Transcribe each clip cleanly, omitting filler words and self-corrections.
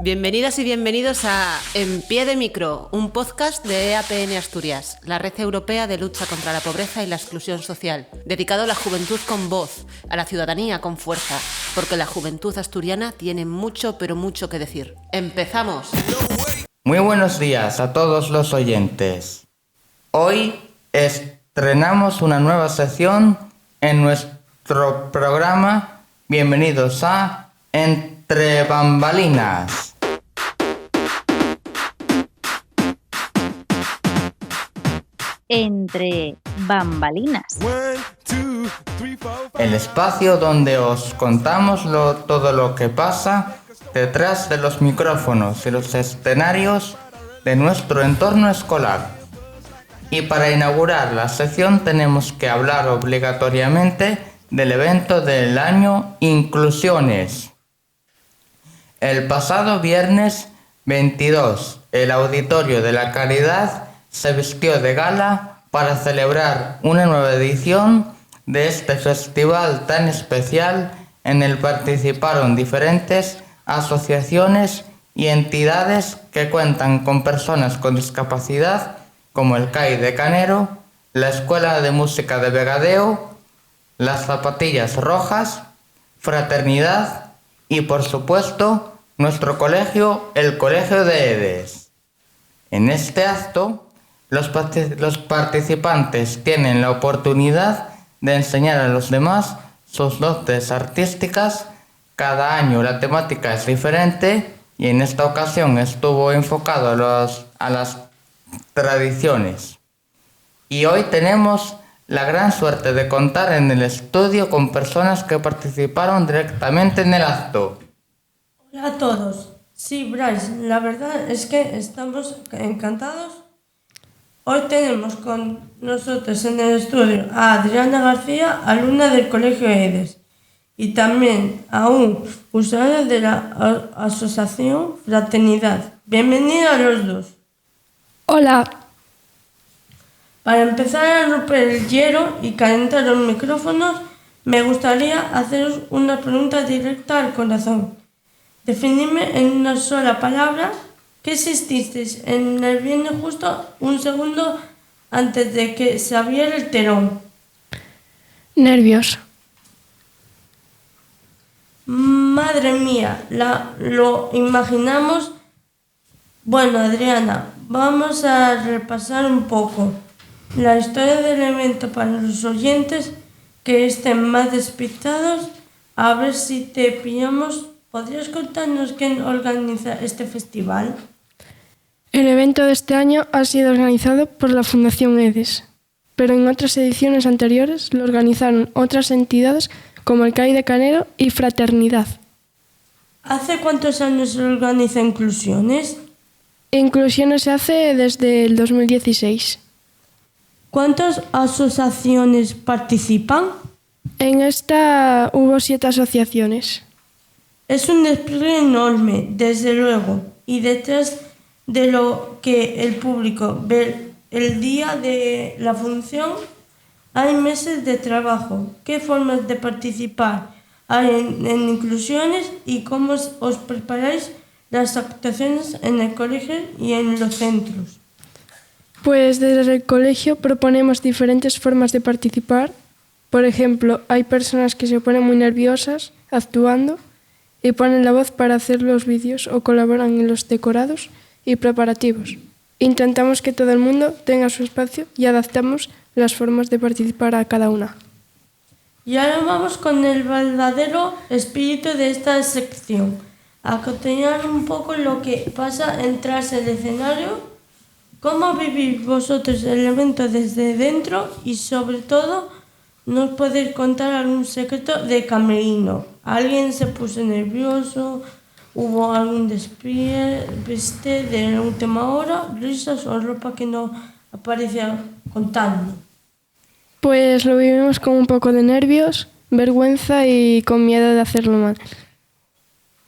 Bienvenidas y bienvenidos a En Pie de Micro, un podcast de EAPN Asturias, la red europea de lucha contra la pobreza y la exclusión social, dedicado a la juventud con voz, a la ciudadanía con fuerza, porque la juventud asturiana tiene mucho, pero mucho que decir. ¡Empezamos! Muy buenos días a todos los oyentes. Hoy estrenamos una nueva sección en nuestro programa. Bienvenidos a Entre Bambalinas. Entre Bambalinas. El espacio donde os contamos todo lo que pasa detrás de los micrófonos y los escenarios de nuestro entorno escolar. Y para inaugurar la sección tenemos que hablar obligatoriamente del evento del año Inclusiones. El pasado viernes 22, el Auditorio de la Caridad se vistió de gala para celebrar una nueva edición de este festival tan especial en el que participaron diferentes asociaciones y entidades que cuentan con personas con discapacidad como el CAI de Canero, la Escuela de Música de Vegadeo, las Zapatillas Rojas, Fraternidad y por supuesto nuestro colegio, el Colegio de Edes. En este acto, los participantes tienen la oportunidad de enseñar a los demás sus dotes artísticas. Cada año la temática es diferente y en esta ocasión estuvo enfocado a las tradiciones. Y hoy tenemos la gran suerte de contar en el estudio con personas que participaron directamente en el acto. Hola a todos. Sí, Bryce, la verdad es que estamos encantados. Hoy tenemos con nosotros en el estudio a Adriana García, alumna del Colegio Edes, y también a un usuario de la Asociación Fraternidad. Bienvenidos a los dos. Hola. Para empezar a romper el hielo y calentar los micrófonos, me gustaría haceros una pregunta directa al corazón. Definidme en una sola palabra qué sentisteis en el viernes justo un segundo antes de que se abriera el telón. Nervios. Madre mía, lo imaginamos. Bueno, Adriana, vamos a repasar un poco la historia del evento para los oyentes que estén más despistados. A ver si te pillamos. ¿Podrías contarnos quién organiza este festival? El evento de este año ha sido organizado por la Fundación Edes, pero en otras ediciones anteriores lo organizaron otras entidades como el CAI de Canero y Fraternidad. ¿Hace cuántos años se organiza Inclusiones? Inclusiones se hace desde el 2016. ¿Cuántas asociaciones participan? En esta hubo 7 asociaciones. Es un despliegue enorme, desde luego, y detrás de lo que el público ve el día de la función hay meses de trabajo. ¿Qué formas de participar hay en Inclusiones y cómo os preparáis las actuaciones en el colegio y en los centros? Pues desde el colegio proponemos diferentes formas de participar. Por ejemplo, hay personas que se ponen muy nerviosas actuando y ponen la voz para hacer los vídeos o colaboran en los decorados y preparativos. Intentamos que todo el mundo tenga su espacio y adaptamos las formas de participar a cada una. Y ahora vamos con el verdadero espíritu de esta sección, a conteniar un poco lo que pasa tras el escenario. ¿Cómo vivís vosotros el evento desde dentro? Y sobre todo, ¿nos podéis contar algún secreto de camerino? ¿Alguien se puso nervioso? ¿Hubo algún despiste de la última hora? ¿Risas o ropa que no aparecía contando? Pues lo vivimos con un poco de nervios, vergüenza y con miedo de hacerlo mal.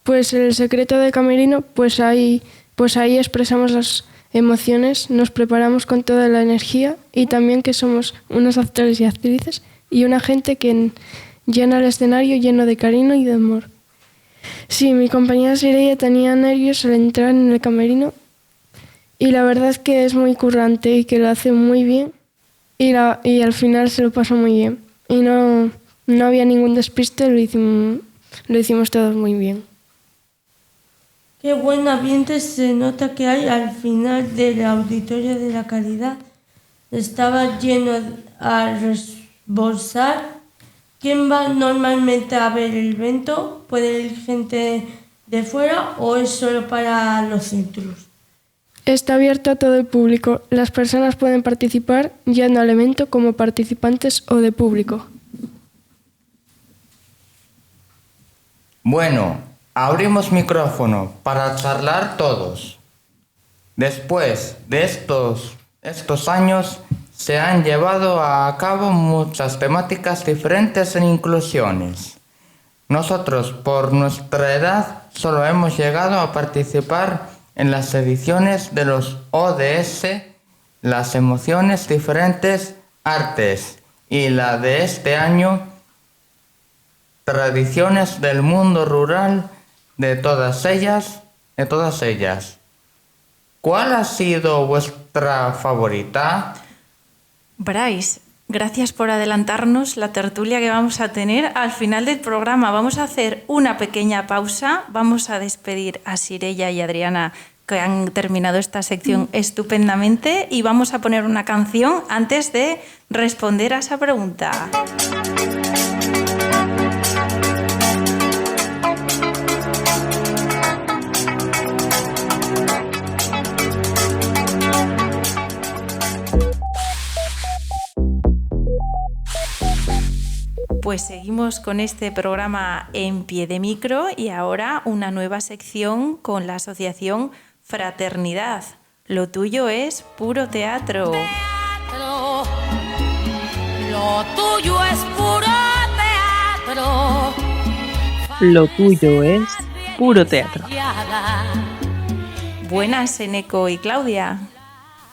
Pues el secreto de camerino, pues ahí expresamos las emociones, nos preparamos con toda la energía y también que somos unos actores y actrices y una gente que llena el escenario lleno de cariño y de amor. Sí, mi compañera Sireia tenía nervios al entrar en el camerino y la verdad es que es muy currante y que lo hace muy bien y al final se lo pasó muy bien. Y no había ningún despiste, lo hicimos todos muy bien. Qué buen ambiente se nota que hay al final del auditorio de la Caridad. Estaba lleno a rebosar. ¿Quién va normalmente a ver el evento? ¿Puede ir gente de fuera o es solo para los centros? Está abierto a todo el público. Las personas pueden participar yendo al evento como participantes o de público. Bueno, abrimos micrófono para charlar todos. Después de estos años se han llevado a cabo muchas temáticas diferentes en inclusiones. Nosotros, por nuestra edad, solo hemos llegado a participar en las ediciones de los ODS, las emociones diferentes artes y la de este año, tradiciones del mundo rural de todas ellas. ¿Cuál ha sido vuestra favorita? Bryce, gracias por adelantarnos la tertulia que vamos a tener al final del programa. Vamos a hacer una pequeña pausa, vamos a despedir a Sireia y Adriana, que han terminado esta sección estupendamente, y vamos a poner una canción antes de responder a esa pregunta. Pues seguimos con este programa En Pie de Micro y ahora una nueva sección con la asociación Fraternidad. Lo tuyo es puro teatro. Teatro, lo tuyo es puro teatro. Lo tuyo es puro teatro. Buenas, Eneco y Claudia.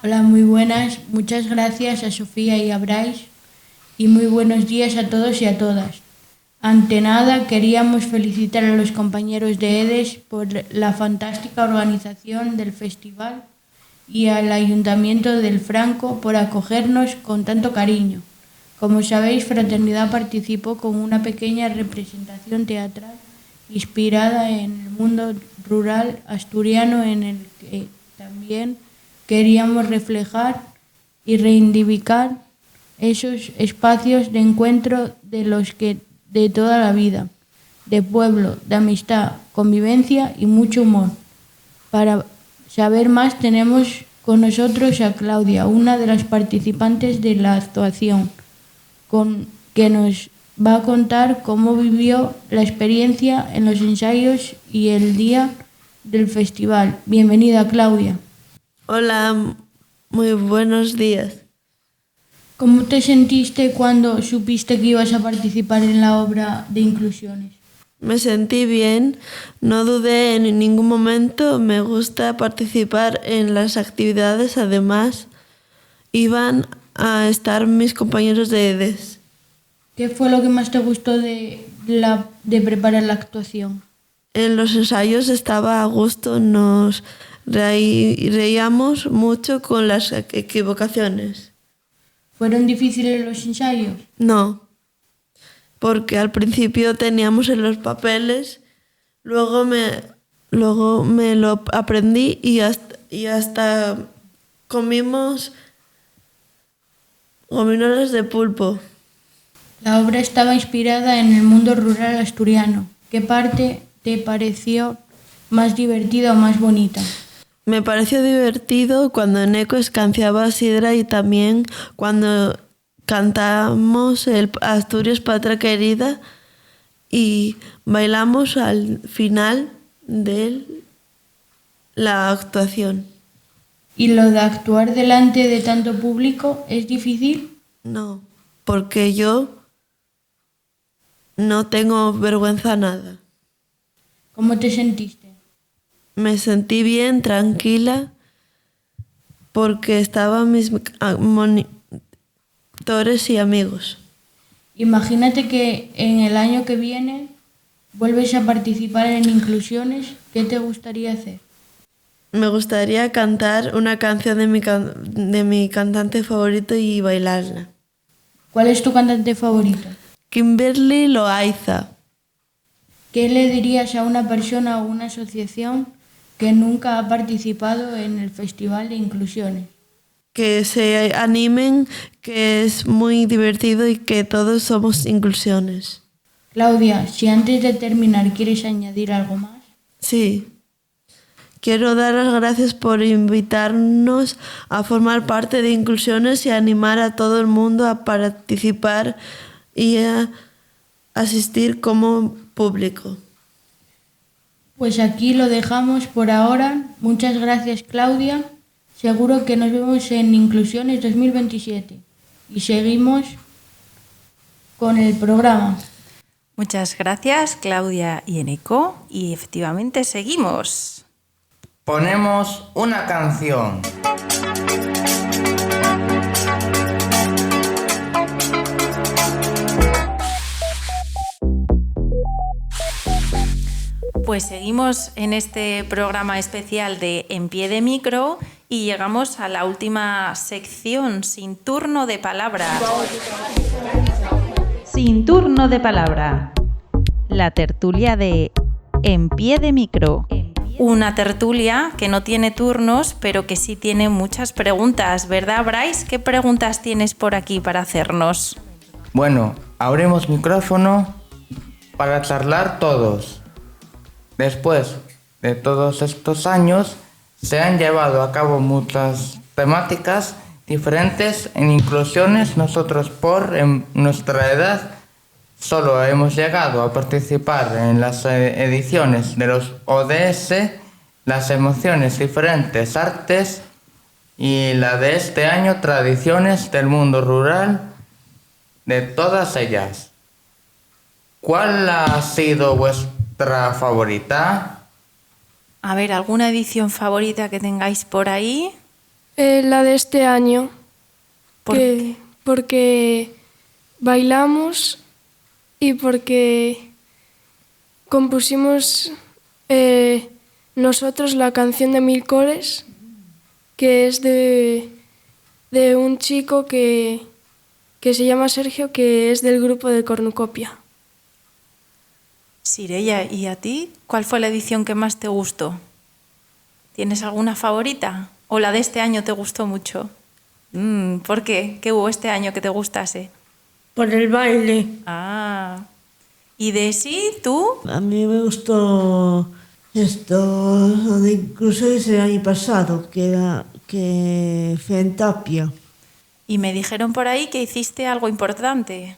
Hola, muy buenas. Muchas gracias a Sofía y a Bryce. Y muy buenos días a todos y a todas. Ante nada, queríamos felicitar a los compañeros de EDES por la fantástica organización del festival y al Ayuntamiento del Franco por acogernos con tanto cariño. Como sabéis, Fraternidad participó con una pequeña representación teatral inspirada en el mundo rural asturiano, en el que también queríamos reflejar y reivindicar esos espacios de encuentro de toda la vida, de pueblo, de amistad, convivencia y mucho humor. Para saber más tenemos con nosotros a Claudia, una de las participantes de la actuación, que nos va a contar cómo vivió la experiencia en los ensayos y el día del festival. Bienvenida, Claudia. Hola, muy buenos días. ¿Cómo te sentiste cuando supiste que ibas a participar en la obra de inclusiones? Me sentí bien, no dudé en ningún momento, me gusta participar en las actividades, además iban a estar mis compañeros de EDES. ¿Qué fue lo que más te gustó de preparar la actuación? En los ensayos estaba a gusto, nos reíamos mucho con las equivocaciones. ¿Fueron difíciles los ensayos? No, porque al principio teníamos en los papeles, luego me lo aprendí y hasta comimos gominolas de pulpo. La obra estaba inspirada en el mundo rural asturiano. ¿Qué parte te pareció más divertida o más bonita? Me pareció divertido cuando Eneco escanciaba sidra y también cuando cantamos el Asturias Patria Querida y bailamos al final de la actuación. ¿Y lo de actuar delante de tanto público es difícil? No, porque yo no tengo vergüenza nada. ¿Cómo te sentiste? Me sentí bien, tranquila, porque estaban mis monitores y amigos. Imagínate que en el año que viene vuelves a participar en inclusiones, ¿qué te gustaría hacer? Me gustaría cantar una canción de mi cantante favorito y bailarla. ¿Cuál es tu cantante favorito? Kimberly Loaiza. ¿Qué le dirías a una persona o una asociación que nunca ha participado en el Festival de Inclusiones? Que se animen, que es muy divertido y que todos somos inclusiones. Claudia, si antes de terminar quieres añadir algo más. Sí. Quiero dar las gracias por invitarnos a formar parte de Inclusiones y animar a todo el mundo a participar y a asistir como público. Pues aquí lo dejamos por ahora. Muchas gracias, Claudia. Seguro que nos vemos en Inclusiones 2027 y seguimos con el programa. Muchas gracias, Claudia y Eneko. Y efectivamente seguimos. Ponemos una canción. Pues seguimos en este programa especial de En Pie de Micro y llegamos a la última sección, sin turno de palabra. Sin turno de palabra. La tertulia de En Pie de Micro. Una tertulia que no tiene turnos, pero que sí tiene muchas preguntas, ¿verdad, Bryce? ¿Qué preguntas tienes por aquí para hacernos? Bueno, abrimos micrófono para charlar todos. Después de todos estos años, se han llevado a cabo muchas temáticas diferentes en inclusiones. Nosotros, en nuestra edad, solo hemos llegado a participar en las ediciones de los ODS, las emociones diferentes artes y la de este año tradiciones del mundo rural, de todas ellas. ¿Cuál ha sido vuestra favorita? A ver, ¿alguna edición favorita que tengáis por ahí? La de este año. ¿Por qué? Porque bailamos y porque compusimos nosotros la canción de Mil Cores, que es de un chico que se llama Sergio, que es del grupo de Cornucopia. Sirella, ¿y a ti? ¿Cuál fue la edición que más te gustó? ¿Tienes alguna favorita? ¿O la de este año te gustó mucho? ¿Por qué? ¿Qué hubo este año que te gustase? Por el baile. Ah. ¿Y Desi, tú? A mí me gustó esto de Inclusiones el año pasado, que fue en Tapia. Y me dijeron por ahí que hiciste algo importante.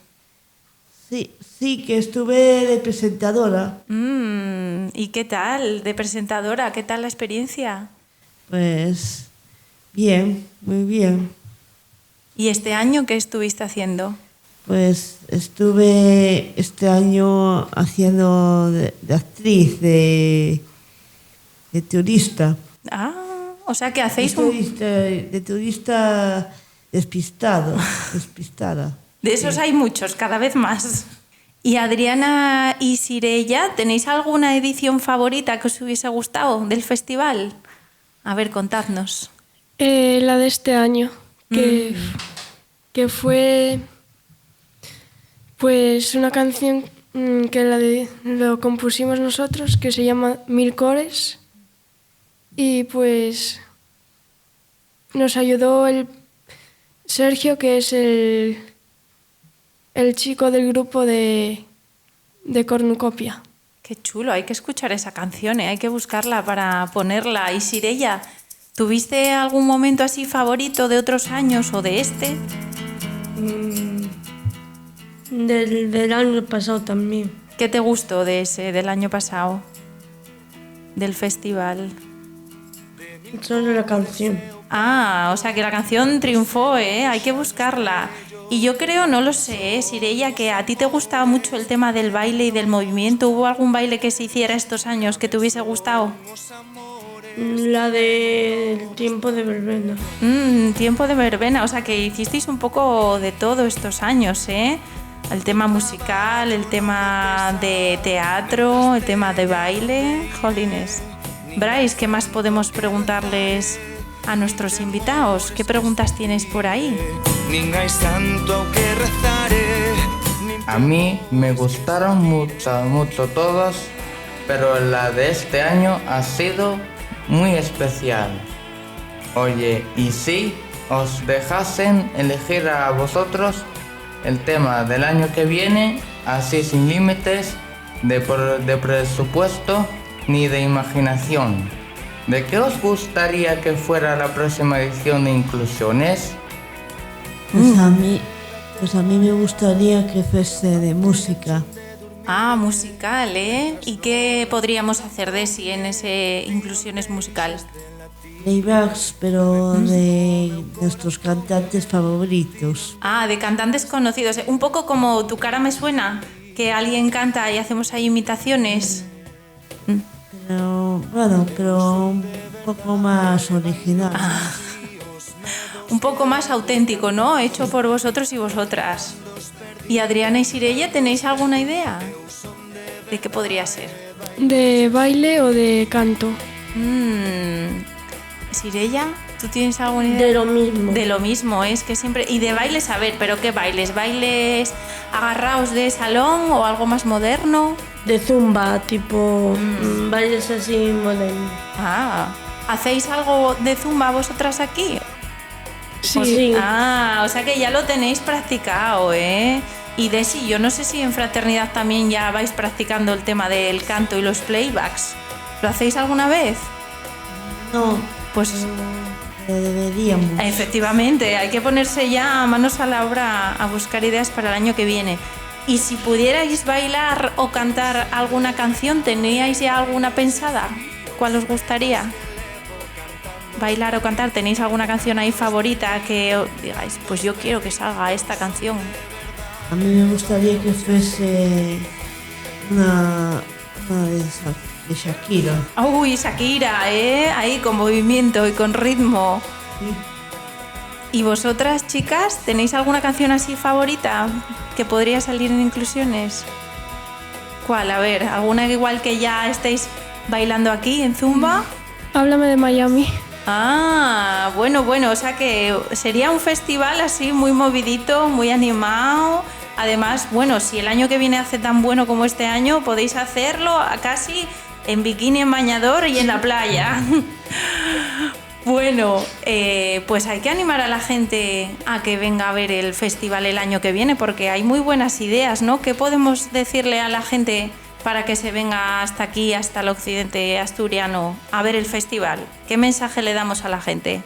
Sí, que estuve de presentadora. ¿Y qué tal de presentadora? ¿Qué tal la experiencia? Pues bien, muy bien. ¿Y este año qué estuviste haciendo? Pues estuve este año haciendo de actriz, de turista. Ah, o sea que hacéis de turista despistada. De esos hay muchos, cada vez más. ¿Y Adriana y Sirella, tenéis alguna edición favorita que os hubiese gustado del festival? A ver, contadnos. La de este año, que fue pues una canción que lo compusimos nosotros, que se llama Mil Cores, y pues nos ayudó el Sergio, que es el chico del grupo de Cornucopia. Qué chulo, hay que escuchar esa canción, hay que buscarla para ponerla. Y Sirella, ¿tuviste algún momento así favorito de otros años o de este? Del año pasado también. ¿Qué te gustó de ese, del año pasado? Del festival. Solo la canción. Ah, o sea que la canción triunfó, hay que buscarla. Y yo creo, no lo sé, Sirella, que a ti te gustaba mucho el tema del baile y del movimiento. ¿Hubo algún baile que se hiciera estos años que te hubiese gustado? La del tiempo de verbena. Tiempo de verbena, o sea que hicisteis un poco de todo estos años, ¿eh? El tema musical, el tema de teatro, el tema de baile. Jolines. Bryce, ¿qué más podemos preguntarles a nuestros invitados? ¿Qué preguntas tienes por ahí? A mí me gustaron mucho todos, pero la de este año ha sido muy especial. Oye, ¿y si os dejasen elegir a vosotros el tema del año que viene, así sin límites de presupuesto ni de imaginación? ¿De qué os gustaría que fuera la próxima edición de Inclusiones? Pues a mí me gustaría que fuese de música. Ah, musical, ¿eh? ¿Y qué podríamos hacer de sí en ese Inclusiones musical? Playbacks, pero de nuestros cantantes favoritos. Ah, de cantantes conocidos. Un poco como Tu cara me suena, que alguien canta y hacemos ahí imitaciones. Pero un poco más original. Un poco más auténtico, ¿no? Hecho por vosotros y vosotras. ¿Y Adriana y Sirella, tenéis alguna idea de qué podría ser? ¿De baile o de canto? Sirella, ¿tú tienes alguna idea? De lo mismo. De lo mismo, es que siempre... Y de bailes, a ver, ¿pero qué bailes? ¿Bailes agarrados de salón o algo más moderno? De zumba, tipo bailes así modernos. Ah, ¿hacéis algo de zumba vosotras aquí? Sí. Ah, o sea que ya lo tenéis practicado, ¿eh? Y Desi, yo no sé si en Fraternidad también ya vais practicando el tema del canto y los playbacks. ¿Lo hacéis alguna vez? No, pues deberíamos. Efectivamente, hay que ponerse ya manos a la obra a buscar ideas para el año que viene. Y si pudierais bailar o cantar alguna canción, ¿teníais ya alguna pensada? ¿Cuál os gustaría? Bailar o cantar, ¿tenéis alguna canción ahí favorita que digáis, pues yo quiero que salga esta canción? A mí me gustaría que fuese una de Shakira. Uy, Shakira, ¿eh? Ahí con movimiento y con ritmo. Sí. ¿Y vosotras, chicas, tenéis alguna canción así favorita que podría salir en Inclusiones? ¿Cuál? A ver, ¿alguna igual que ya estéis bailando aquí en Zumba? Háblame de Miami. Ah, bueno, o sea que sería un festival así muy movidito, muy animado. Además, bueno, si el año que viene hace tan bueno como este año, podéis hacerlo casi en bikini, en bañador y en la playa. Bueno, pues hay que animar a la gente a que venga a ver el festival el año que viene, porque hay muy buenas ideas, ¿no? ¿Qué podemos decirle a la gente para que se venga hasta aquí, hasta el occidente asturiano, a ver el festival? ¿Qué mensaje le damos a la gente?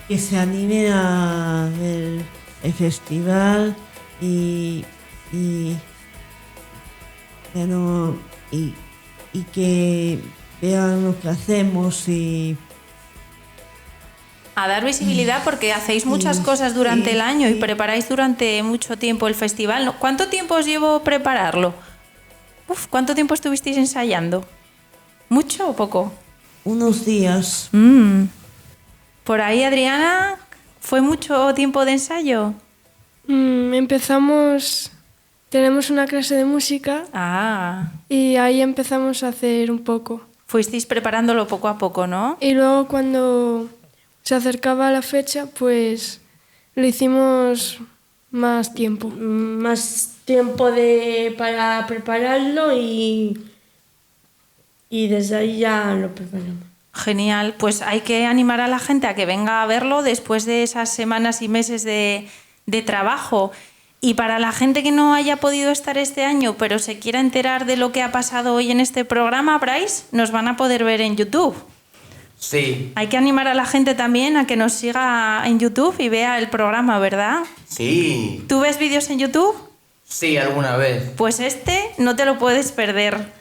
Que se animen a ver el festival y que vean lo que hacemos y a dar visibilidad, porque hacéis muchas cosas durante el año y preparáis durante mucho tiempo el festival. ¿Cuánto tiempo os llevó prepararlo? ¿Cuánto tiempo estuvisteis ensayando? ¿Mucho o poco? Unos días. Por ahí, Adriana, ¿fue mucho tiempo de ensayo? Tenemos una clase de música y ahí empezamos a hacer un poco. Fuisteis preparándolo poco a poco, ¿no? Y luego cuando se acercaba la fecha, pues lo hicimos más tiempo. Más tiempo para prepararlo y desde ahí ya lo preparamos. Genial, pues hay que animar a la gente a que venga a verlo después de esas semanas y meses de trabajo. Y para la gente que no haya podido estar este año, pero se quiera enterar de lo que ha pasado hoy en este programa, Bryce, nos van a poder ver en YouTube. Sí. Hay que animar a la gente también a que nos siga en YouTube y vea el programa, ¿verdad? Sí. ¿Tú ves vídeos en YouTube? Sí, alguna vez. Pues no te lo puedes perder.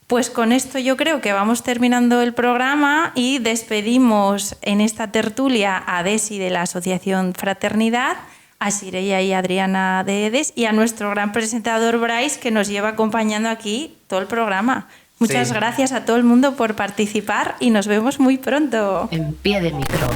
Pues con esto yo creo que vamos terminando el programa y despedimos en esta tertulia a Desi de la Asociación Fraternidad, a Sirella y Adriana de EDES y a nuestro gran presentador Bryce, que nos lleva acompañando aquí todo el programa. Muchas gracias a todo el mundo por participar y nos vemos muy pronto. En Pie de Micro.